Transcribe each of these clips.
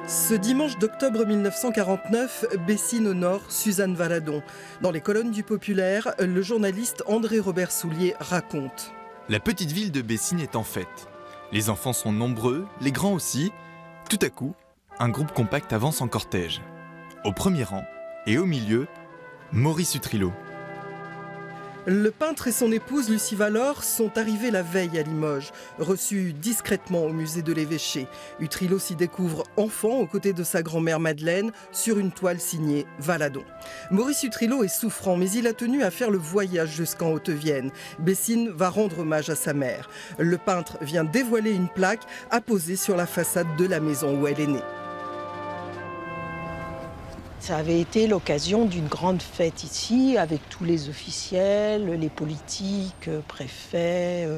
Ce dimanche d'octobre 1949, Bessines honore Suzanne Valadon. Dans les colonnes du Populaire, le journaliste André-Robert Soulier raconte. La petite ville de Bessines est en fête. Les enfants sont nombreux, les grands aussi. Tout à coup, un groupe compact avance en cortège. Au premier rang et au milieu, Maurice Utrillo. Le peintre et son épouse Lucie Valor sont arrivés la veille à Limoges, reçus discrètement au musée de l'Évêché. Utrillo s'y découvre enfant aux côtés de sa grand-mère Madeleine sur une toile signée Valadon. Maurice Utrillo est souffrant, mais il a tenu à faire le voyage jusqu'en Haute-Vienne. Bessines va rendre hommage à sa mère. Le peintre vient dévoiler une plaque apposée sur la façade de la maison où elle est née. Ça avait été l'occasion d'une grande fête ici, avec tous les officiels, les politiques, préfets,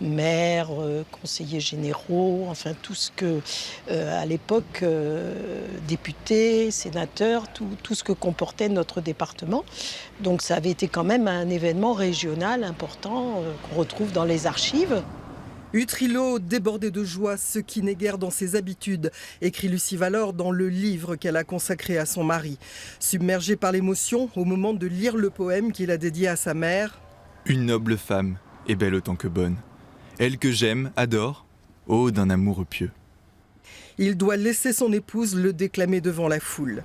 maires, conseillers généraux, enfin tout ce que, à l'époque, députés, sénateurs, tout ce que comportait notre département. Donc ça avait été quand même un événement régional important qu'on retrouve dans les archives. Utrillo débordé de joie, ce qui n'est guère dans ses habitudes, écrit Lucie Valor dans le livre qu'elle a consacré à son mari. Submergée par l'émotion au moment de lire le poème qu'il a dédié à sa mère. Une noble femme, et belle autant que bonne. Elle que j'aime, adore, ô d'un amour pieux. Il doit laisser son épouse le déclamer devant la foule.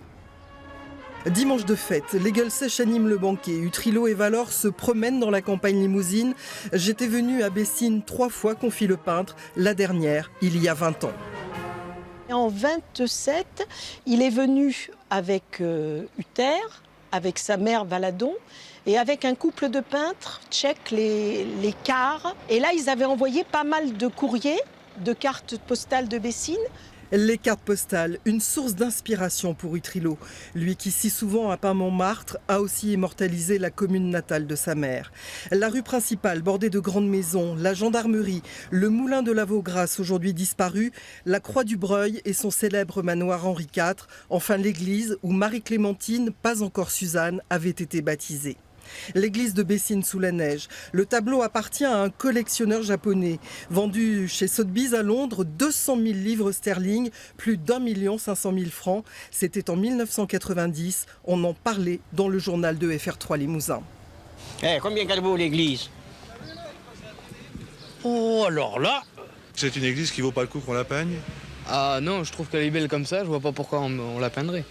Dimanche de fête, les gueules sèches animent le banquet. Utrillo et Valor se promènent dans la campagne limousine. J'étais venu à Bessines 3 fois, confie le peintre, la dernière, il y a 20 ans. En 27, il est venu avec Uther, avec sa mère Valadon, et avec un couple de peintres tchèques, les Cars. Et là, ils avaient envoyé pas mal de courriers, de cartes postales de Bessines. Les cartes postales, une source d'inspiration pour Utrillo. Lui qui si souvent a peint Montmartre, a aussi immortalisé la commune natale de sa mère. La rue principale bordée de grandes maisons, la gendarmerie, le moulin de la Vaugrasse aujourd'hui disparu, la Croix du Breuil et son célèbre manoir Henri IV, enfin l'église où Marie-Clémentine, pas encore Suzanne, avait été baptisée. L'église de Bessines sous la neige. Le tableau appartient à un collectionneur japonais. Vendu chez Sotheby's à Londres, 200 000 livres sterling, plus d'1 500 000 francs. C'était en 1990. On en parlait dans le journal de FR3 Limousin. Combien qu'elle vaut l'église? Oh, alors là! C'est une église qui vaut pas le coup qu'on la peigne? Ah non, je trouve qu'elle est belle comme ça, je vois pas pourquoi on la peindrait.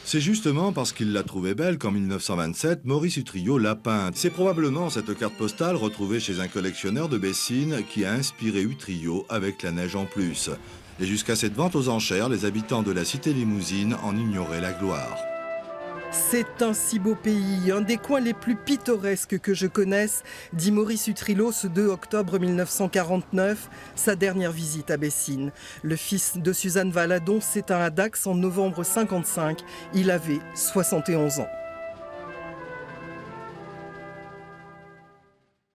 C'est justement parce qu'il l'a trouvée belle qu'en 1927, Maurice Utrillo l'a peinte. C'est probablement cette carte postale retrouvée chez un collectionneur de Bessines qui a inspiré Utrillo avec la neige en plus. Et jusqu'à cette vente aux enchères, les habitants de la cité limousine en ignoraient la gloire. C'est un si beau pays, un des coins les plus pittoresques que je connaisse, dit Maurice Utrillo ce 2 octobre 1949, sa dernière visite à Bessines. Le fils de Suzanne Valadon s'éteint à Dax en novembre 1955. Il avait 71 ans.